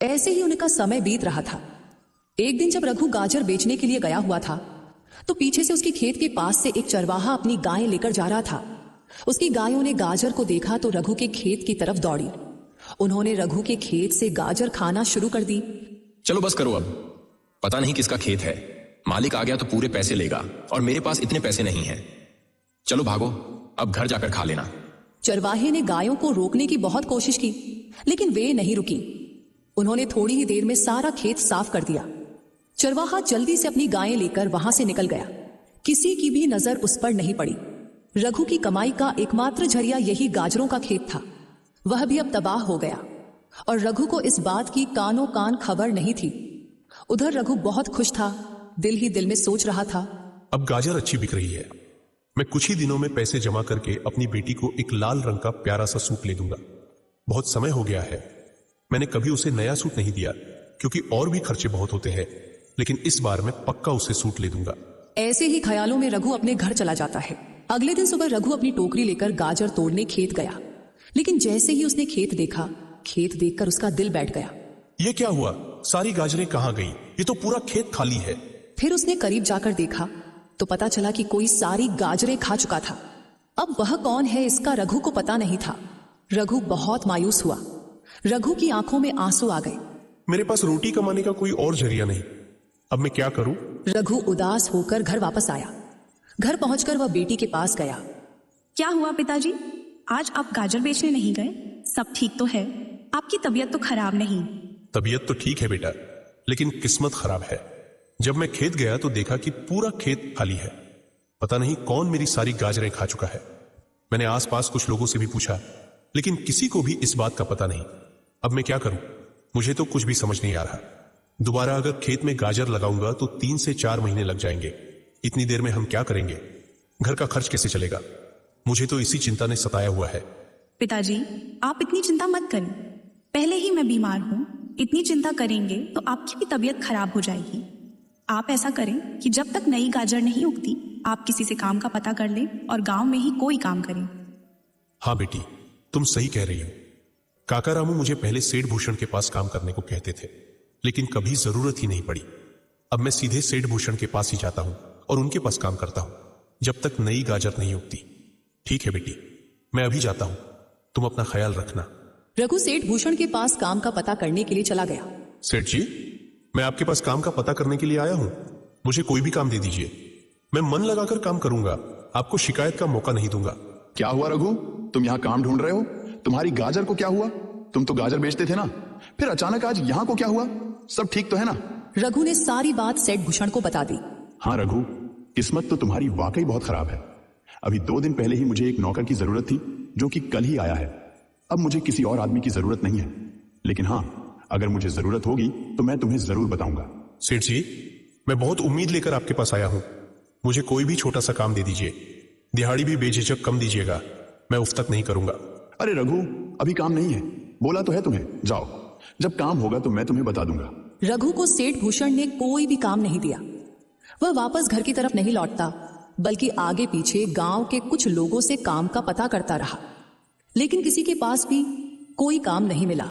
ऐसे ही उनका समय बीत रहा था। एक दिन जब रघु गाजर बेचने के लिए गया हुआ था तो पीछे से उसके खेत के पास से एक चरवाहा अपनी गायें लेकर जा रहा था। उसकी गायों ने गाजर को देखा तो रघु के खेत की तरफ दौड़ी। उन्होंने रघु के खेत से गाजर खाना शुरू कर दी। चलो बस करो, अब पता नहीं किसका खेत है, मालिक आ गया तो पूरे पैसे लेगा और मेरे पास इतने पैसे नहीं हैं। चलो भागो, अब घर जाकर खा लेना। चरवाहे ने गायों को रोकने की बहुत कोशिश की लेकिन वे नहीं रुकी। उन्होंने थोड़ी ही देर में सारा खेत साफ कर दिया। चरवाहा जल्दी से अपनी गायें लेकर वहां से निकल गया। किसी की भी नजर उस पर नहीं पड़ी। रघु की कमाई का एकमात्र जरिया यही गाजरों का खेत था। वह भी अब तबाह हो गया और रघु को इस बात की कानों कान खबर नहीं थी। उधर रघु बहुत खुश था, दिल ही दिल में सोच रहा था, अब गाजर अच्छी बिक रही है। मैं कुछ ही दिनों में पैसे जमा करके अपनी बेटी को एक लाल रंग का प्यारा सा सूट ले दूंगा। बहुत समय हो गया है, मैंने कभी उसे नया सूट नहीं दिया क्योंकि और भी खर्चे बहुत होते हैं, लेकिन इस बार मैं पक्का उसे सूट ले दूंगा। ऐसे ही ख्यालों में रघु अपने घर चला जाता है। अगले दिन सुबह रघु अपनी टोकरी लेकर गाजर तोड़ने खेत गया, लेकिन जैसे ही उसने खेत देखा, खेत देखकर उसका दिल बैठ गया। ये क्या हुआ? सारी गाजरें कहां गई? ये तो पूरा खेत खाली है। फिर उसने करीब जाकर देखा तो पता चला कि कोई सारी गाजरें खा चुका था। अब वह कौन है इसका रघु को पता नहीं था। रघु बहुत मायूस हुआ। रघु की आंखों में आंसू आ गए। मेरे पास रोटी कमाने का कोई और जरिया नहीं, अब मैं क्या करूं? रघु उदास होकर घर वापस आया। घर पहुंचकर वह बेटी के पास गया। क्या हुआ पिताजी, आज आप गाजर बेचने नहीं गए? सब ठीक तो है? आपकी तबीयत तो खराब नहीं? तबीयत तो ठीक है बेटा, लेकिन किस्मत खराब है। जब मैं खेत गया तो देखा कि पूरा खेत खाली है। पता नहीं कौन मेरी सारी गाजरें खा चुका है। मैंने आसपास कुछ लोगों से भी पूछा, लेकिन किसी को भी इस बात का पता नहीं। अब मैं क्या करूं? मुझे तो कुछ भी समझ नहीं आ रहा। दोबारा अगर खेत में गाजर लगाऊंगा तो 3 से 4 महीने लग जाएंगे। इतनी देर में हम क्या करेंगे? घर का खर्च कैसे चलेगा? मुझे तो इसी चिंता ने सताया हुआ है। पिताजी, आप इतनी चिंता मत करें। पहले ही मैं बीमार हूँ, इतनी चिंता करेंगे तो आपकी भी तबीयत खराब हो जाएगी। आप ऐसा करें कि जब तक नई गाजर नहीं उगती, आप किसी से काम का पता कर लें और गांव में ही कोई काम करें। हाँ बेटी, तुम सही कह रही हो। काका रामू मुझे पहले सेठ भूषण के पास काम करने को कहते थे, लेकिन कभी जरूरत ही नहीं पड़ी। अब मैं सीधे सेठ भूषण के पास ही जाता हूं और उनके पास काम करता हूं जब तक नई गाजर नहीं उगती। ठीक है बेटी, मैं अभी जाता हूं, तुम अपना ख्याल रखना। रघु सेठ भूषण के पास काम का पता करने के लिए चला गया। सेठ जी, मैं आपके पास काम का पता करने के लिए आया हूं। मुझे कोई भी काम दे दीजिए, मैं मन लगाकर काम करूंगा। आपको शिकायत का मौका नहीं दूंगा। क्या हुआ रघु, तुम यहाँ काम ढूंढ रहे हो? तुम्हारी गाजर को क्या हुआ? तुम तो गाजर बेचते थे ना, फिर अचानक आज यहाँ को क्या हुआ? सब ठीक तो है ना? रघु ने सारी बात सेठ भूषण को बता दी। हाँ रघु, किस्मत तो तुम्हारी वाकई बहुत खराब है। अभी 2 दिन पहले ही मुझे एक नौकर की जरूरत थी जो कि कल ही आया है। अब मुझे किसी और आदमी की जरूरत नहीं है, लेकिन हाँ, अगर मुझे जरूरत होगी तो मैं तुम्हें जरूर बताऊंगा। सेठ जी, मैं बहुत उम्मीद लेकर आपके पास आया हूं। मुझे कोई भी छोटा सा काम दे दीजिए, दिहाड़ी भी बेझिझक कम दीजिएगा, मैं उफ तक नहीं करूंगा। अरे रघु, अभी काम नहीं है, बोला तो है तुम्हें, जाओ, जब काम होगा तो मैं तुम्हें बता दूंगा। रघु को सेठ भूषण ने कोई भी काम नहीं दिया। वह वापस घर की तरफ नहीं लौटता, बल्कि आगे पीछे गांव के कुछ लोगों से काम का पता करता रहा, लेकिन किसी के पास भी कोई काम नहीं मिला।